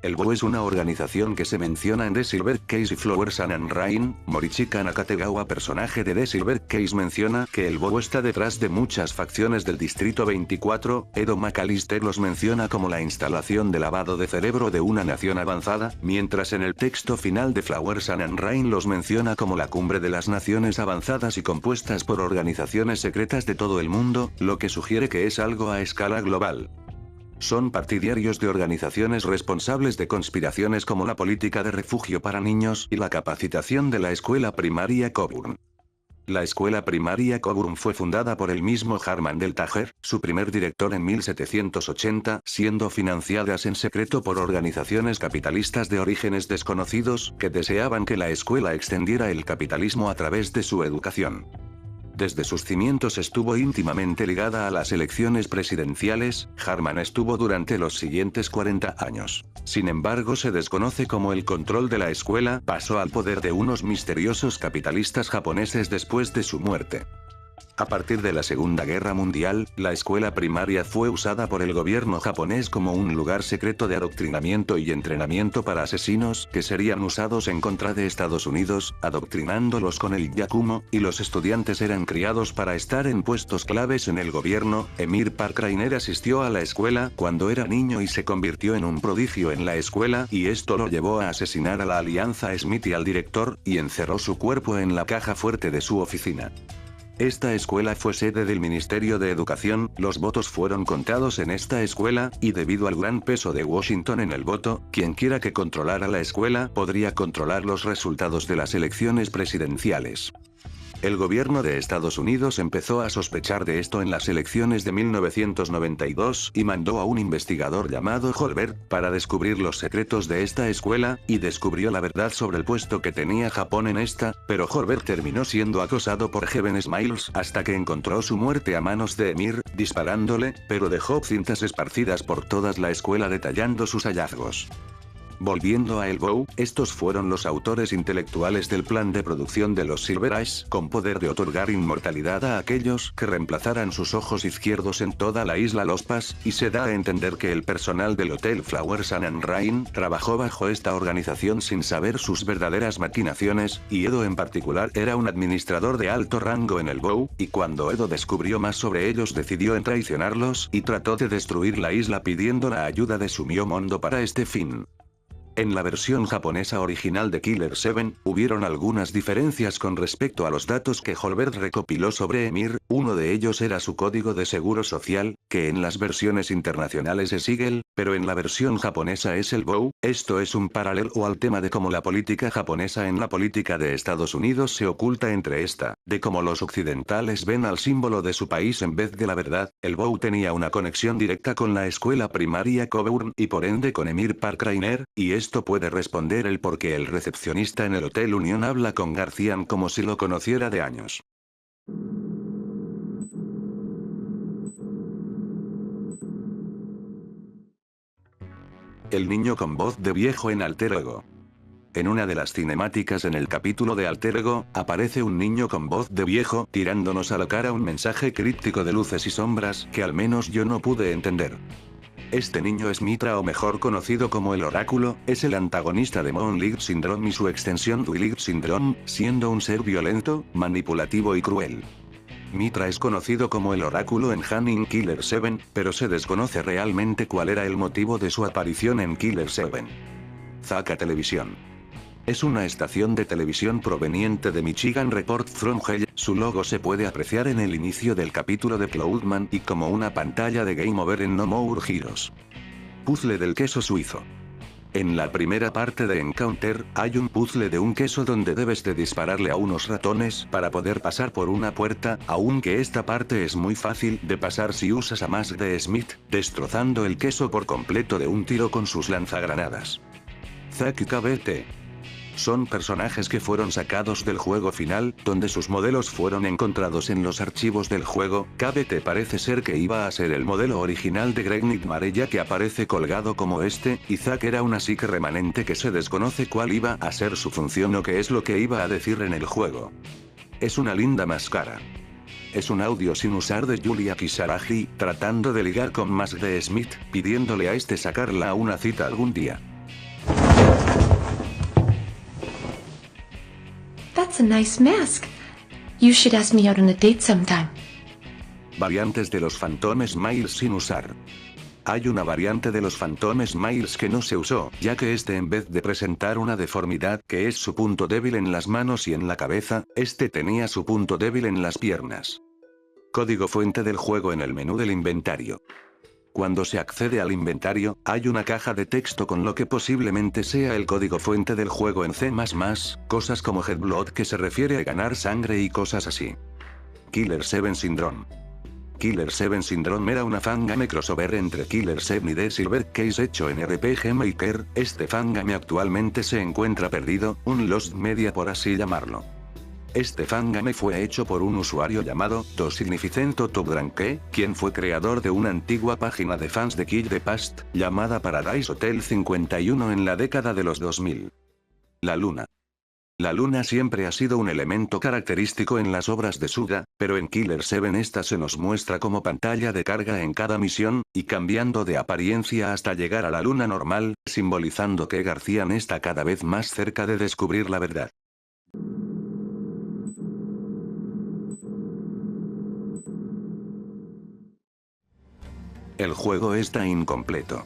El BOW es una organización que se menciona en The Silver Case y Flower Sun and Rain. Morichika Nakategawa, personaje de The Silver Case, menciona que el BOW está detrás de muchas facciones del Distrito 24, Edo McAllister los menciona como la instalación de lavado de cerebro de una nación avanzada, mientras en el texto final de Flower Sun and Rain los menciona como la cumbre de las naciones avanzadas y compuestas por organizaciones secretas de todo el mundo, lo que sugiere que es algo a escala global. Son partidarios de organizaciones responsables de conspiraciones como la política de refugio para niños y la capacitación de la escuela primaria Coburn. La escuela primaria Coburn fue fundada por el mismo Harman del Tajer, su primer director en 1780, siendo financiadas en secreto por organizaciones capitalistas de orígenes desconocidos, que deseaban que la escuela extendiera el capitalismo a través de su educación. Desde sus cimientos estuvo íntimamente ligada a las elecciones presidenciales. Harman estuvo durante los siguientes 40 años. Sin embargo, se desconoce cómo el control de la escuela pasó al poder de unos misteriosos capitalistas japoneses después de su muerte. A partir de la Segunda Guerra Mundial, la escuela primaria fue usada por el gobierno japonés como un lugar secreto de adoctrinamiento y entrenamiento para asesinos que serían usados en contra de Estados Unidos, adoctrinándolos con el Yakumo, y los estudiantes eran criados para estar en puestos claves en el gobierno. Emir Park Rainer asistió a la escuela cuando era niño y se convirtió en un prodigio en la escuela, y esto lo llevó a asesinar a la Alianza Smith y al director, y encerró su cuerpo en la caja fuerte de su oficina. Esta escuela fue sede del Ministerio de Educación, los votos fueron contados en esta escuela, y debido al gran peso de Washington en el voto, quienquiera que controlara la escuela podría controlar los resultados de las elecciones presidenciales. El gobierno de Estados Unidos empezó a sospechar de esto en las elecciones de 1992 y mandó a un investigador llamado Holbert para descubrir los secretos de esta escuela, y descubrió la verdad sobre el puesto que tenía Japón en esta, pero Holbert terminó siendo acosado por Heaven Smiles hasta que encontró su muerte a manos de Emir, disparándole, pero dejó cintas esparcidas por toda la escuela detallando sus hallazgos. Volviendo a El BOW, estos fueron los autores intelectuales del plan de producción de los Silver Eyes, con poder de otorgar inmortalidad a aquellos que reemplazaran sus ojos izquierdos en toda la isla Los Pas, y se da a entender que el personal del Hotel Flower Sun and Rain trabajó bajo esta organización sin saber sus verdaderas maquinaciones, y Edo en particular era un administrador de alto rango en el BOW, y cuando Edo descubrió más sobre ellos decidió en traicionarlos y trató de destruir la isla pidiendo la ayuda de Sumio Mondo para este fin. En la versión japonesa original de Killer 7, hubieron algunas diferencias con respecto a los datos que Holbert recopiló sobre Emir. Uno de ellos era su código de seguro social, que en las versiones internacionales es Eagle, pero en la versión japonesa es el BOW. Esto es un paralelo al tema de cómo la política japonesa en la política de Estados Unidos se oculta entre esta, de cómo los occidentales ven al símbolo de su país en vez de la verdad. El BOW tenía una conexión directa con la escuela primaria Coburn y por ende con Emir Park Rainer, y esto puede responder el por qué el recepcionista en el Hotel Union habla con Garcian como si lo conociera de años. El niño con voz de viejo en Alter Ego. En una de las cinemáticas en el capítulo de Alter Ego, aparece un niño con voz de viejo tirándonos a la cara un mensaje críptico de luces y sombras que al menos yo no pude entender. Este niño es Mitra, o mejor conocido como el Oráculo, es el antagonista de Moonlight Syndrome y su extensión Twilight Syndrome, siendo un ser violento, manipulativo y cruel. Mitra es conocido como el Oráculo en Hanning Killer 7, pero se desconoce realmente cuál era el motivo de su aparición en Killer 7. Zaka Televisión. Es una estación de televisión proveniente de Michigan Report from Hell. Su logo se puede apreciar en el inicio del capítulo de Cloudman y como una pantalla de Game Over en No More Heroes. Puzzle del queso suizo. En la primera parte de Encounter, hay un puzzle de un queso donde debes de dispararle a unos ratones para poder pasar por una puerta, aunque esta parte es muy fácil de pasar si usas a Mask de Smith, destrozando el queso por completo de un tiro con sus lanzagranadas. Zack y KBT. Son personajes que fueron sacados del juego final, donde sus modelos fueron encontrados en los archivos del juego. KBT parece ser que iba a ser el modelo original de Greg Nightmare ya que aparece colgado como este, y Zack era una psique remanente que se desconoce cuál iba a ser su función o qué es lo que iba a decir en el juego. Es una linda máscara. Es un audio sin usar de Yulia Kisaragi, tratando de ligar con Mask de Smith, pidiéndole a este sacarla a una cita algún día. That's a nice mask. You should ask me out on a date sometime. Variantes de los Phantom Smiles sin usar. Hay una variante de los Phantom Smiles que no se usó, ya que este en vez de presentar una deformidad que es su punto débil en las manos y en la cabeza, este tenía su punto débil en las piernas. Código fuente del juego en el menú del inventario. Cuando se accede al inventario, hay una caja de texto con lo que posiblemente sea el código fuente del juego en C++, cosas como Headblood que se refiere a ganar sangre y cosas así. Killer 7 Syndrome. Killer 7 Syndrome era una fangame crossover entre Killer 7 y The Silver Case hecho en RPG Maker. Este fangame actualmente se encuentra perdido, un Lost Media por así llamarlo. Este fangame fue hecho por un usuario llamado To Significento Tobranque, quien fue creador de una antigua página de fans de Kill the Past, llamada Paradise Hotel 51 en la década de los 2000. La luna. La luna siempre ha sido un elemento característico en las obras de Suda, pero en Killer 7 esta se nos muestra como pantalla de carga en cada misión, y cambiando de apariencia hasta llegar a la luna normal, simbolizando que García está cada vez más cerca de descubrir la verdad. El juego está incompleto.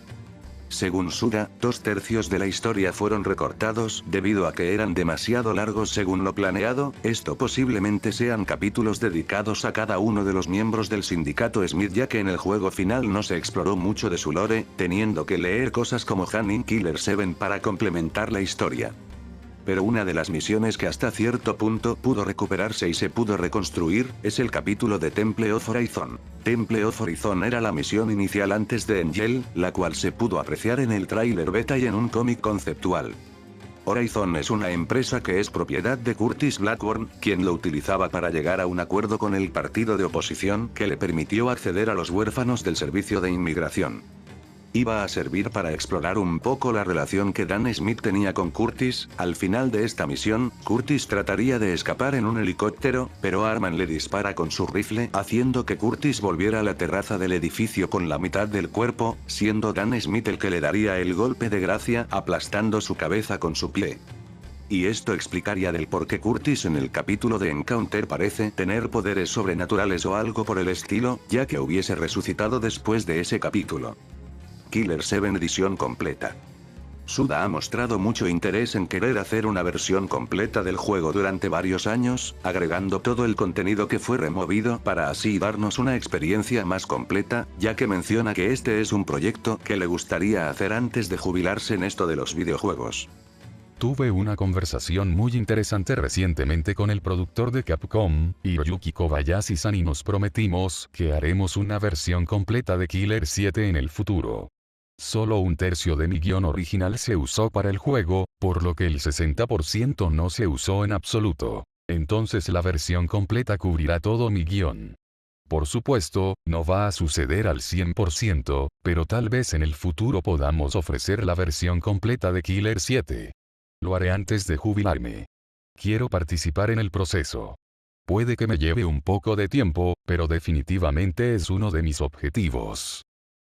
Según Suda, 2/3 de la historia fueron recortados debido a que eran demasiado largos según lo planeado. Esto posiblemente sean capítulos dedicados a cada uno de los miembros del sindicato Smith ya que en el juego final no se exploró mucho de su lore, teniendo que leer cosas como Han in Killer 7 para complementar la historia. Pero una de las misiones que hasta cierto punto pudo recuperarse y se pudo reconstruir, es el capítulo de Temple of Horizon. Temple of Horizon era la misión inicial antes de Angel, la cual se pudo apreciar en el tráiler beta y en un cómic conceptual. Horizon es una empresa que es propiedad de Curtis Blackburn, quien lo utilizaba para llegar a un acuerdo con el partido de oposición que le permitió acceder a los huérfanos del servicio de inmigración. Iba a servir para explorar un poco la relación que Dan Smith tenía con Curtis. Al final de esta misión, Curtis trataría de escapar en un helicóptero, pero Arman le dispara con su rifle, haciendo que Curtis volviera a la terraza del edificio con la mitad del cuerpo, siendo Dan Smith el que le daría el golpe de gracia, aplastando su cabeza con su pie. Y esto explicaría del por qué Curtis en el capítulo de Encounter parece tener poderes sobrenaturales o algo por el estilo, ya que hubiese resucitado después de ese capítulo. Killer 7 edición completa. Suda ha mostrado mucho interés en querer hacer una versión completa del juego durante varios años, agregando todo el contenido que fue removido para así darnos una experiencia más completa, ya que menciona que este es un proyecto que le gustaría hacer antes de jubilarse en esto de los videojuegos. Tuve una conversación muy interesante recientemente con el productor de Capcom, Hiroyuki Kobayashi-san, y nos prometimos que haremos una versión completa de Killer 7 en el futuro. Solo 1/3 de mi guión original se usó para el juego, por lo que el 60% no se usó en absoluto. Entonces la versión completa cubrirá todo mi guión. Por supuesto, no va a suceder al 100%, pero tal vez en el futuro podamos ofrecer la versión completa de Killer 7. Lo haré antes de jubilarme. Quiero participar en el proceso. Puede que me lleve un poco de tiempo, pero definitivamente es uno de mis objetivos.